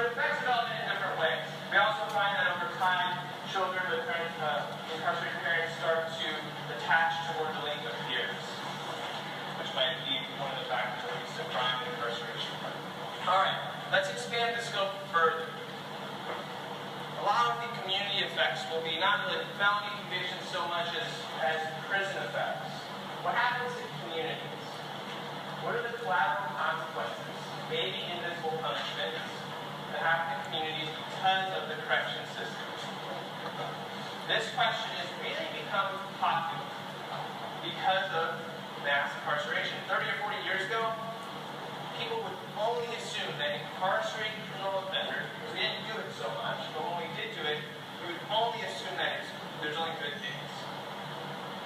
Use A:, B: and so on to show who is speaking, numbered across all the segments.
A: it affects development in different ways. We also find that over time, children with incarcerated parents start to attach to more delinquent peers, which might be one of the factors that leads to crime and incarceration. All right, let's expand the scope further. A lot of the community effects will be not really felony convictions so much as prison effects. What happens to communities? What are the collateral consequences, maybe invisible punishments, that happen to communities because of the correction system? This question has really become popular because of mass incarceration. 30 or 40 years ago, people would only assume that incarcerated criminal offenders, because we didn't do it so much, but when we did do it, we would only assume that there's only good things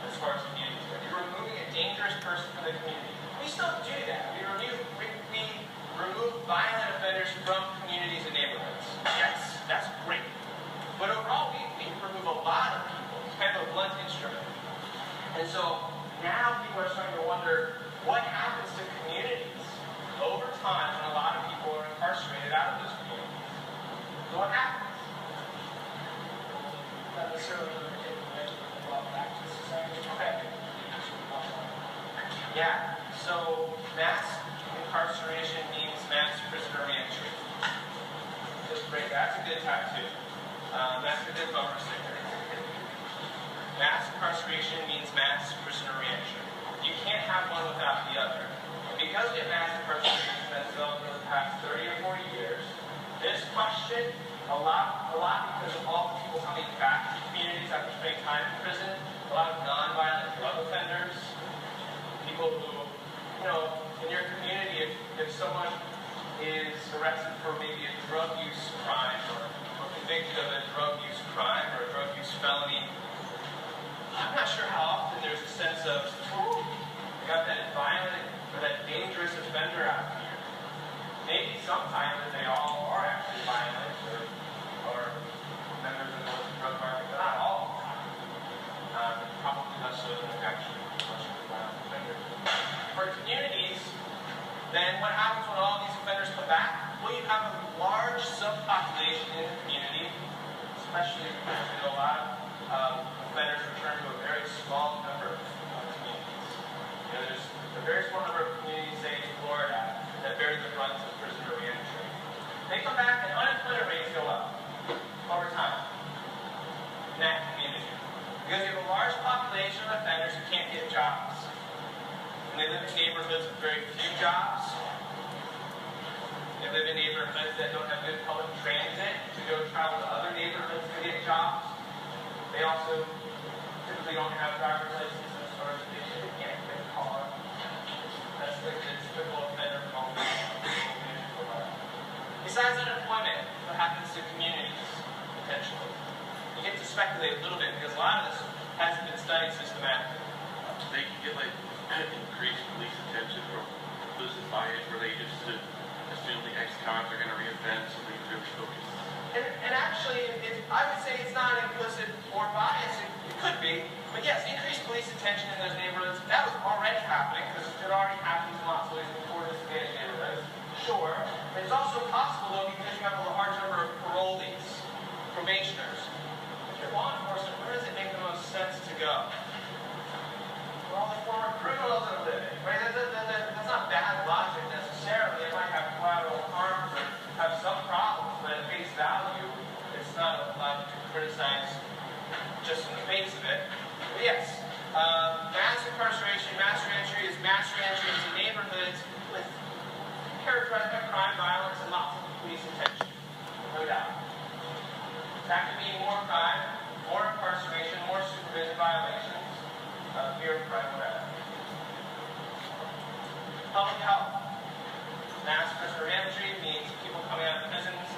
A: as far as communities go. You're removing a dangerous person from the community. We still do that. We remove violent offenders from communities and neighborhoods. Yes, that's great. But overall, we remove a lot of people. It's kind of a blunt instrument. And so now people are starting to wonder what happens to communities over time when a lot of people are incarcerated out of those communities. So what happens?
B: Not necessarily back to society.
A: Okay. Yeah. So mass incarceration means mass prisoner reentry. Just break. That's a good tattoo. That's a good bumper sticker. Mass incarceration means mass prisoner reentry. You can't have one without the other. Because we have mass incarceration that's developed over the past 30 or 40 years, this question, a lot because of all the people coming back to communities after spending time in prison, a lot of nonviolent drug offenders, people who, in your community, if someone is arrested for maybe a drug use crime or convicted of a drug use crime or a drug use felony, I'm not sure how often there's a sense of, ooh, we got that violent or that dangerous offender out here. Maybe sometimes that they all are actually violent or members of the drug market, but not all the time. Probably less so than actually much of the violent offenders. For communities, then what happens when all these offenders come back? Well, you have a large subpopulation in the community, especially because a lot of offenders return to a very small number of communities. There's a very small number of communities, say in Florida, that bear the brunt of prisoner reentry. They come back and unemployment rates go up over time in that community. Because you have a large population of offenders who can't get jobs. And they live in neighborhoods with very few jobs. They live in neighborhoods that don't have good public transit to go travel to other neighborhoods to get jobs. They also typically don't have driver's licenses, or they can't get a car. That's the typical offender problem. Besides unemployment, what happens to communities, potentially? You get to speculate a little bit, because a lot of this hasn't been studied systematically.
C: They can get increased police attention from implicit bias related to assume the ex-cons are going to reoffend, so they really focus.
A: And actually, I would say it's not implicit or bias. It could be. But yes, increased police attention in those neighborhoods, that was already happening, because it already happens in lots of ways before this managed neighborhoods. Sure. But it's also possible, though, because you have a large number of parolees, probationers. If you're law enforcement, where does it make the most sense to go? Where all the former criminals are living, right? That's not bad logic necessarily. It might have collateral harms or have some problems, but at face value, it's not a logic to criticize just in the face of it. But yes, mass incarceration, mass reentry is mass reentry into neighborhoods with characterized by crime, violence, and lots of police attention. No doubt. That could mean more crime, more incarceration, more supervision violations, fear of crime, whatever. Public health. Mass prisoner reentry means people coming out of prisons,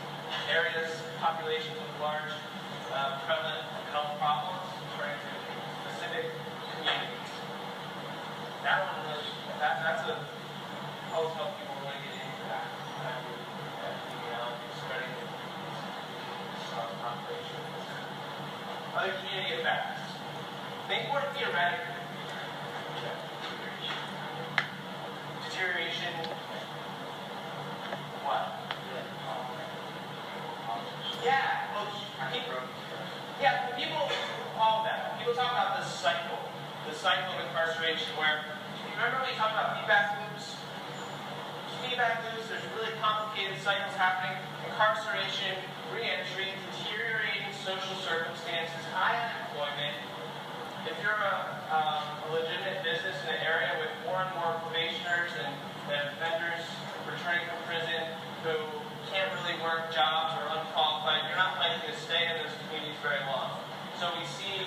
A: areas, populations with large prevalent health problems, turning to specific communities. That one really, that's a public health people really get into that. Spreading populations. Other community effects. Think more theoretically. Deterioration. What? Yeah, well, people, yeah, people, all of that. People talk about the cycle of incarceration where, you remember when we talked about feedback loops? Feedback loops, there's really complicated cycles happening. Incarceration, re-entry, deteriorating social circumstances, high unemployment. If you're a legitimate business in an area with more and more probationers and offenders returning from prison who can't really work jobs or are unqualified, you're not likely to stay in those communities very long. So we see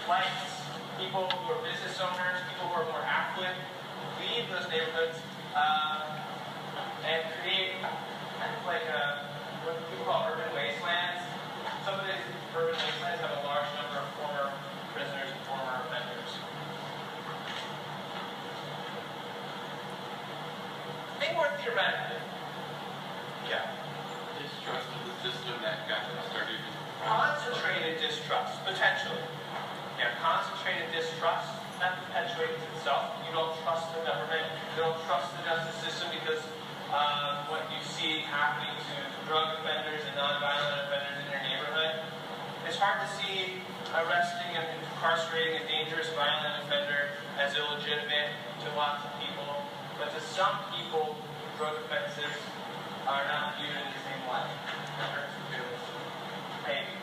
A: flights, people who are business owners, people who are more affluent, leave those neighborhoods and create kind of like what people call urban wastelands. Some of these urban wastelands have a large number of former prisoners and former offenders. Think more theoretically. Yeah.
C: Distrust of the system that got them started.
A: Concentrated distrust, potentially. Yeah, concentrated distrust, that perpetuates itself. You don't trust the government, you don't trust the justice system because what you see happening to drug offenders and nonviolent offenders in your neighborhood. It's hard to see arresting and incarcerating a dangerous violent offender as illegitimate to lots of people, but to some people, drug offenses are not viewed in the same light. Maybe.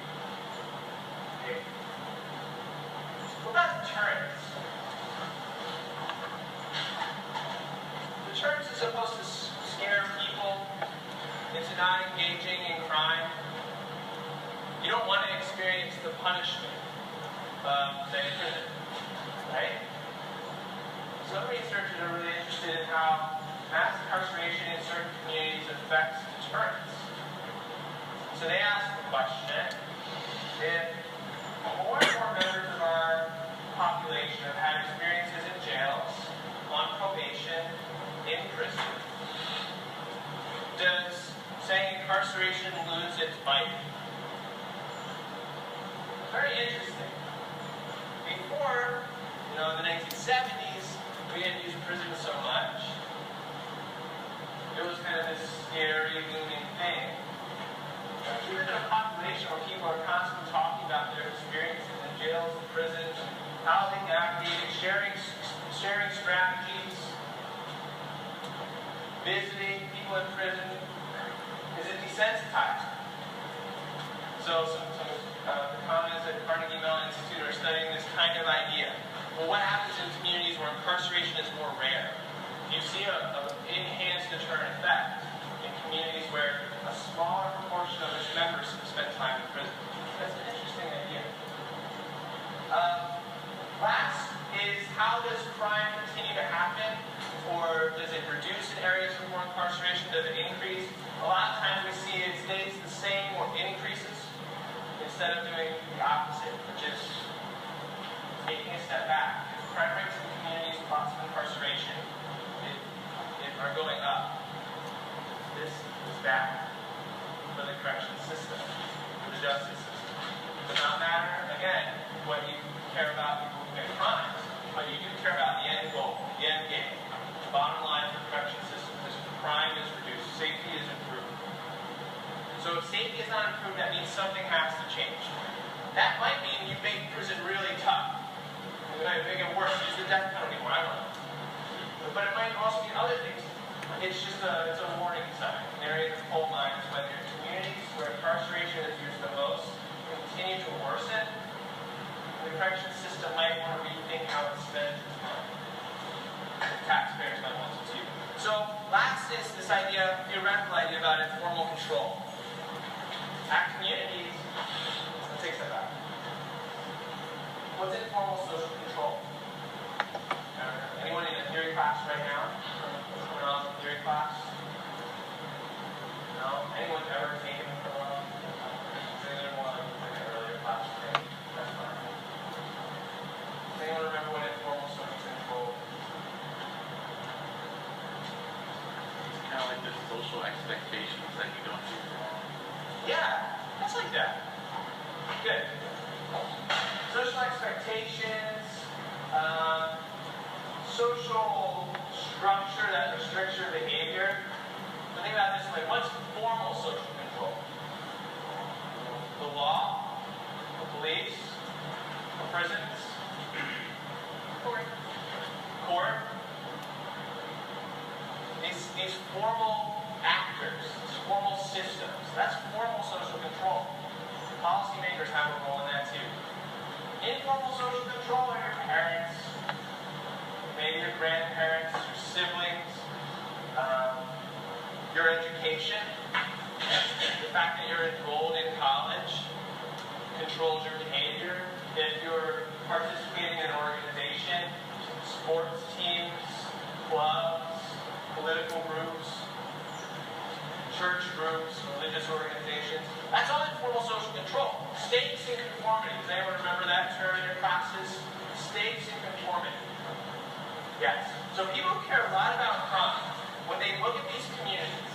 A: What about deterrence? Deterrence is supposed to scare people into not engaging in crime. You don't want to experience the punishment of, say, prison, right? Some researchers are really interested in how mass incarceration in certain communities affects deterrence. So they asked the question, if more and more members of our population have had experiences in jails, on probation, in prison, does saying incarceration lose its bite? Very interesting. Before, in the 1970s, we didn't use prison so much. It was kind of this scary, looming thing. Even in a population where people are constantly talking about their experiences in jails and prisons, and how they navigated, sharing strategies, visiting people in prison, is it desensitized? So the comments at Carnegie Mellon Institute are studying this kind of idea. Well, what happens in communities where incarceration is more rare? You see an enhanced deterrent effect in communities where a smaller proportion of its members spend time in prison. That's an interesting idea. Last is, how does crime continue to happen? Or does it reduce in areas with more incarceration? Does it increase? A lot of times we see it stays the same or increases instead of doing the opposite, which is taking a step back. Crime rates in communities with lots of incarceration are going up. This is bad for the corrections system, for the justice system. It does not matter, again, what you care about people who commit crimes, but you do care about the end goal, the end game. The bottom line for the corrections system is crime is reduced, safety is improved. So if safety is not improved, that means something has to change. That might mean you make prison really tough. You might make it worse, use the death penalty more, I don't know. But it might also be other things. It's a warning sign, an area of coal mines, whether in communities where incarceration is used the most continue to worsen, the corrections system might want to rethink how it spends its money. The taxpayers might want to too. So last is this idea, theoretical idea about informal control. At communities, let's take a step back. What's informal social control? Anyone in a theory class right now? What's going on in theory class? No? Anyone ever taken it for a while? Anyone want to take an earlier class today? That's fine. Does anyone remember what informal social control is?
C: It's kind of like the social expectations that you don't do wrong.
A: Yeah, that's like that. Good. Social expectations, social structure that restricts your behavior. So think about it this way. What's formal social control? formal actors, these formal systems. That's formal social control. Policymakers have a role in that too. Informal social control are your parents, maybe your grandparents, your siblings, your education. The fact that you're enrolled in college controls your behavior. If you're participating in an organization, sports teams, clubs, political groups, church groups, religious organizations, that's all informal social control. Stakes and conformity. Does anyone remember that term in your classes? Stakes and conformity. Yes. So people who care a lot about crime, when they look at these communities,